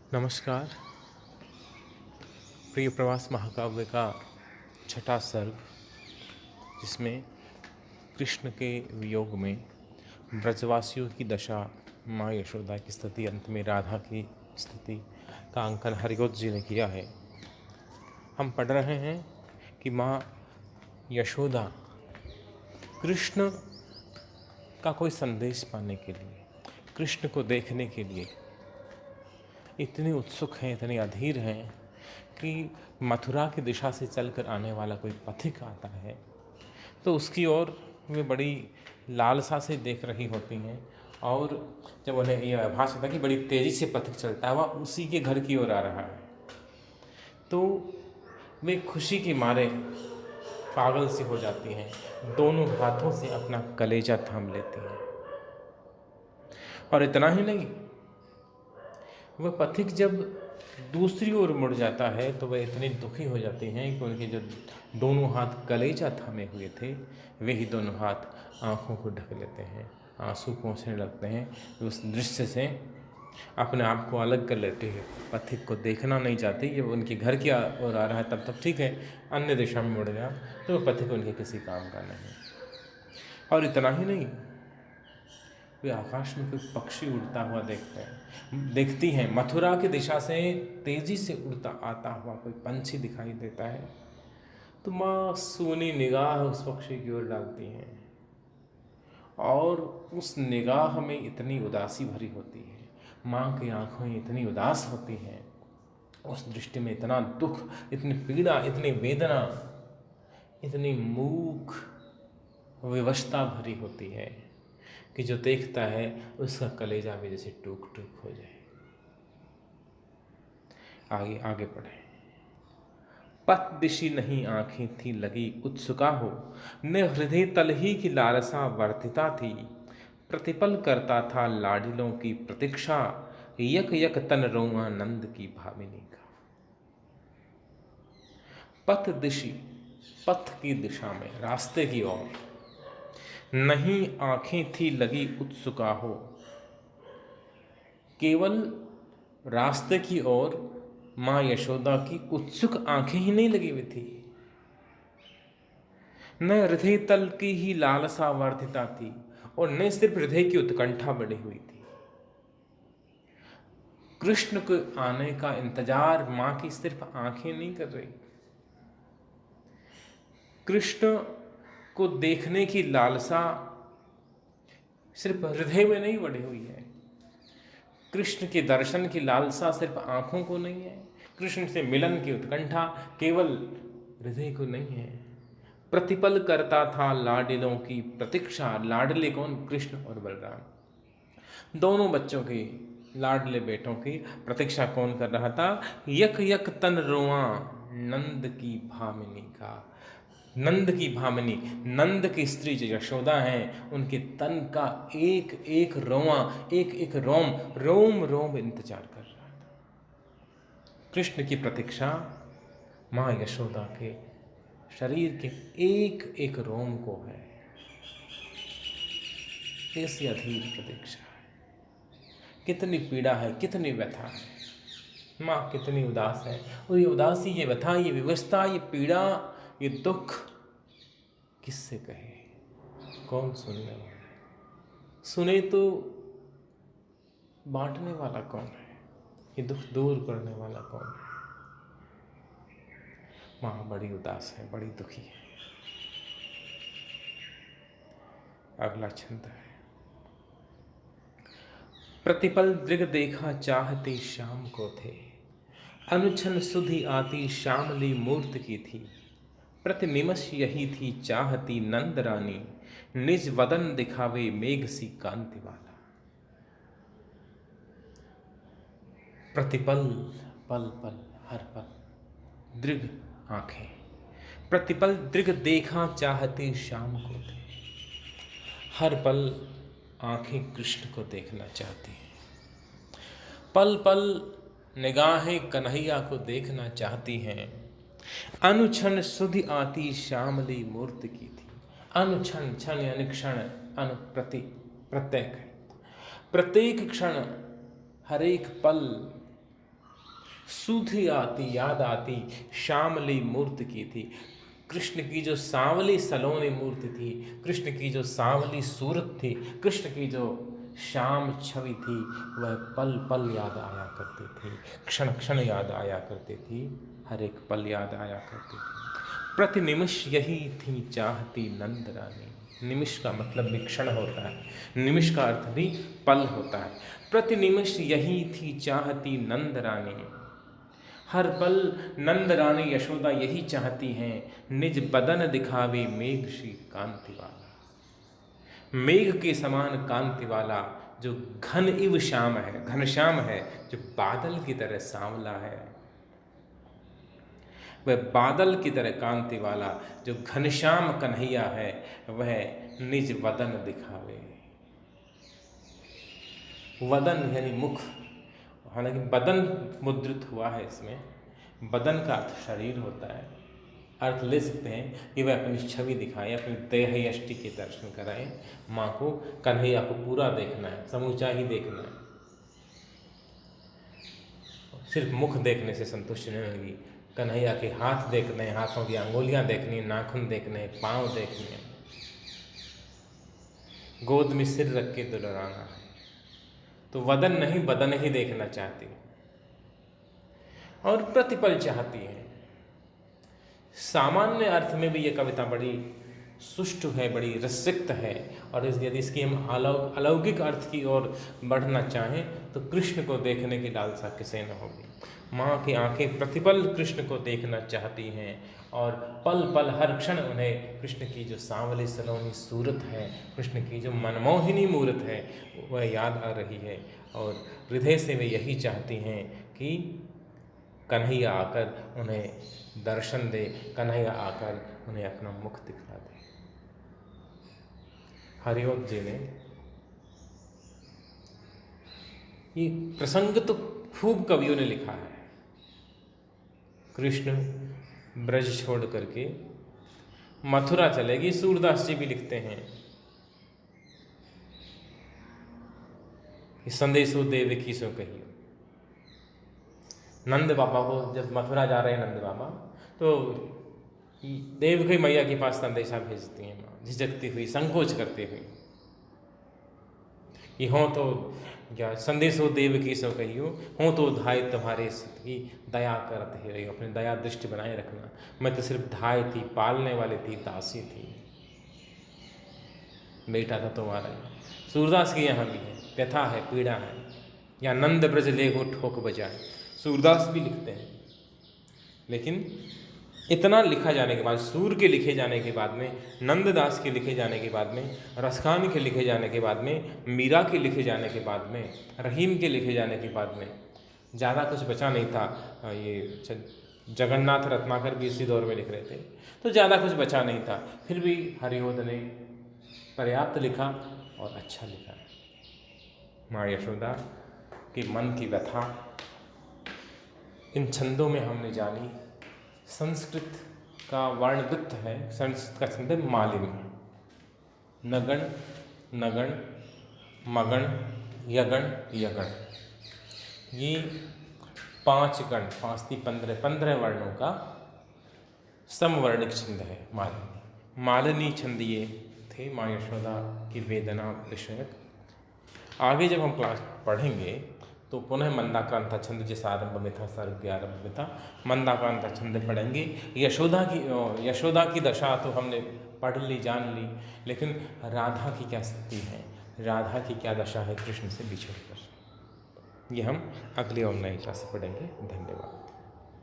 नमस्कार। प्रिय प्रवास महाकाव्य का छठा सर्ग, जिसमें कृष्ण के वियोग में ब्रजवासियों की दशा, माँ यशोदा की स्थिति, अंत में राधा की स्थिति का अंकन हरिवंश जी ने किया है। हम पढ़ रहे हैं कि माँ यशोदा कृष्ण का कोई संदेश पाने के लिए, कृष्ण को देखने के लिए इतनी उत्सुक हैं, इतनी अधीर हैं कि मथुरा की दिशा से चलकर आने वाला कोई पथिक आता है तो उसकी ओर वे बड़ी लालसा से देख रही होती हैं। और जब उन्हें यह आभास होता है कि बड़ी तेज़ी से पथिक चलता है, वह उसी के घर की ओर आ रहा है, तो वे खुशी के मारे पागल सी हो जाती हैं, दोनों हाथों से अपना कलेजा थाम लेती हैं। और इतना ही नहीं, वह पथिक जब दूसरी ओर मुड़ जाता है तो वह इतनी दुखी हो जाती हैं कि उनके जो दोनों हाथ कलेजा थामे हुए थे, वे ही दोनों हाथ आँखों को ढक लेते हैं, आंसू पोंछने लगते हैं। उस दृश्य से अपने आप को अलग कर लेते हैं, पथिक को देखना नहीं चाहती। जब उनके घर की ओर आ रहा है तब ठीक है, अन्य दिशा में मुड़ गया तो वह पथिक उनके किसी काम का नहीं। और इतना ही नहीं, वे आकाश में कोई पक्षी उड़ता हुआ देखती हैं। मथुरा की दिशा से तेजी से उड़ता आता हुआ कोई पंछी दिखाई देता है तो माँ सोनी निगाह उस पक्षी की ओर डालती हैं, और उस निगाह में इतनी उदासी भरी होती है, माँ की आंखें इतनी उदास होती हैं, उस दृष्टि में इतना दुख, इतनी पीड़ा, इतनी वेदना, इतनी मूक विवशता भरी होती है कि जो देखता है उसका कलेजा भी जैसे टूक टूक हो जाए। आगे आगे पढ़े। पथ दिशि नहीं आंखें थी लगी उत्सुका हो, न हृदय तल ही की लालसा वर्तिता थी। प्रतिपल करता था लाडिलों की प्रतीक्षा, यक यक तन रोआ नंद की भामिनी का। पथ दिशि, पथ की दिशा में, रास्ते की ओर, नहीं आंखें थी लगी उत्सुका हो, केवल रास्ते की ओर माँ यशोदा की उत्सुक आंखें ही नहीं लगी हुई थी, न हृदय तल की ही लालसा वर्धिता थी, और न सिर्फ हृदय की उत्कंठा बढ़ी हुई थी। कृष्ण के आने का इंतजार माँ की सिर्फ आंखें नहीं कर रही, कृष्ण को देखने की लालसा सिर्फ हृदय में नहीं बढ़ी हुई है, कृष्ण के दर्शन की लालसा सिर्फ आंखों को नहीं है, कृष्ण से मिलन की उत्कंठा केवल हृदय को नहीं है। प्रतिपल करता था लाडिलों की प्रतीक्षा, लाडले कौन? कृष्ण और बलराम, दोनों बच्चों की, लाडले बेटों की प्रतीक्षा कौन कर रहा था? यक यक तन रोआ नंद की भामिनी का। नंद की भामिनी, नंद की स्त्री जो यशोदा हैं, उनके तन का एक एक रोआ, एक एक रोम, रोम रोम इंतजार कर रहा था। कृष्ण की प्रतीक्षा माँ यशोदा के शरीर के एक एक रोम को है, कैसी अधीर प्रतीक्षा है, कितनी पीड़ा है, कितनी व्यथा है, माँ कितनी उदास है। और ये उदासी, ये व्यथा, ये विवशता, ये पीड़ा, ये दुख किससे कहे, कौन सुनने वाला है? सुने तो बांटने वाला कौन है? ये दुख दूर करने वाला कौन है? माँ बड़ी उदास है, बड़ी दुखी है। अगला छंद है। प्रतिपल दृग देखा चाहते श्याम को थे, अनुछन सुधि आती श्यामली मूर्त की थी। प्रतिनिमष यही थी चाहती नंद रानी, निज वदन दिखावे मेघ सी कांति वाला। प्रतिपल, पल पल, हर पल, दृग आंखें, प्रतिपल दृग देखा चाहते श्याम को थे, हर पल आंखें कृष्ण को देखना चाहती हैं, पल पल निगाहें कन्हैया को देखना चाहती हैं। अनुक्षण सुधि आती श्यामली मूर्ति की थी। अनुक्षण, क्षण यानी क्षण, अनुप्रति, प्रत्येक, प्रत्येक क्षण, हर एक पल सूधी आती याद आती श्यामली मूर्ति की थी। कृष्ण की जो सांवली सलोनी मूर्ति थी, कृष्ण की जो सांवली सूरत थी, कृष्ण की जो श्याम छवि थी, वह पल पल याद आया करती थी, क्षण क्षण याद आया करती थी, हर एक पल याद आया करती थी। प्रति निमिष यही थी चाहती नंद रानी। निमिष का मतलब भी क्षण होता है, निमिष का अर्थ भी पल होता है। प्रति निमिष यही थी चाहती नंद रानी, हर पल नंद रानी यशोदा यही चाहती हैं, निज बदन दिखावे मेघ सी कांति वाला। मेघ के समान कांति वाला, जो घन इव श्याम है, घनश्याम है, जो बादल की तरह सांवला है, वह बादल की तरह कांति वाला जो घनश्याम कन्हैया है, वह निज वदन दिखावे। वदन यानी मुख, हालांकि बदन मुद्रित हुआ है इसमें, बदन का अर्थ शरीर होता है। अर्थ ले सकते हैं कि वह अपनी छवि दिखाएं, अपनी देह यष्टि के दर्शन कराएं। माँ को, कन्हैया को पूरा देखना है, समूचा ही देखना है। सिर्फ मुख देखने से संतुष्ट नहीं होगी, कन्हैया के हाथ देखने हैं, हाथों की अंगुलियां देखनी, नाखून देखने हैं, पाँव देखने हैं, गोद में सिर रख के दुलाराना है। तो वदन नहीं बदन ही देखना चाहती है और प्रतिपल चाहती है। सामान्य अर्थ में भी ये कविता बड़ी सुष्टु है, बड़ी रसिक्त है। और यदि इसकी हम अलौकिक अर्थ की ओर बढ़ना चाहें तो कृष्ण को देखने की लालसा किसे न होगी। माँ की आंखें प्रतिपल कृष्ण को देखना चाहती हैं और पल पल हर क्षण उन्हें कृष्ण की जो सांवली सलोनी सूरत है, कृष्ण की जो मनमोहिनी मूरत है, वह याद आ रही है। और हृदय से वे यही चाहती हैं कि कन्हैया आकर उन्हें दर्शन दे, कन्हैया आकर उन्हें अपना मुख दिखला दे। हरिओत जी ने ये प्रसंग तो खूब कवियों ने लिखा है। कृष्ण ब्रज छोड़ करके मथुरा चले गए, सूरदास जी भी लिखते हैं कि संदेशो देवकी सो कहियो। नंद बाबा को जब मथुरा जा रहे हैं नंद बाबा, तो देवकी मैया के पास संदेशा भेजती हैं माँ, झिझकती हुई, संकोच करते हुए कि हों तो क्या संदेशो देवकी सो कहियो, हों तो धाय तुम्हारे सित की दया करते रहियो। अपनी दया दृष्टि बनाए रखना, मैं तो सिर्फ धाय थी, पालने वाली थी, दासी थी, बेटा था तुम्हारा ही। सूरदास की यहाँ भी है, व्यथा है, पीड़ा है, या नंद ब्रज ले हो ठोक बजाए, सूरदास भी लिखते हैं। लेकिन इतना लिखा जाने के बाद, सूर के लिखे जाने के बाद में, नंददास के लिखे जाने के बाद में, रसखान के लिखे जाने के बाद में, मीरा के लिखे जाने के बाद में, रहीम के लिखे जाने के बाद में ज़्यादा कुछ बचा नहीं था। ये जगन्नाथ रत्नाकर भी इसी दौर में लिख रहे थे, तो ज़्यादा कुछ बचा नहीं था। फिर भी हरिओद ने पर्याप्त लिखा और अच्छा लिखा। माँ यशोदा के मन की व्यथा इन छंदों में हमने जानी। संस्कृत का वर्णवृत्त है, संस्कृत का छंद है मालिनी। नगण, नगण, मगण, यगण, यगण, ये 5 गण, 5 × 15 वर्णों का समवर्णिक छंद है मालिनी। मालिनी छंद ये थे माँ यशोदा की वेदना विषयक। आगे जब हम क्लास पढ़ेंगे तो पुनः मंदाक्रांता छंद जैसा आरंभ में था, सर्ग के आरंभ में था, मंदाक्रांता छंद पढ़ेंगे। यशोदा की दशा तो हमने पढ़ ली, जान ली, लेकिन राधा की क्या स्थिति है, राधा की क्या दशा है कृष्ण से बिछड़ कर, ये हम अगले ऑनलाइन क्लास से पढ़ेंगे। धन्यवाद।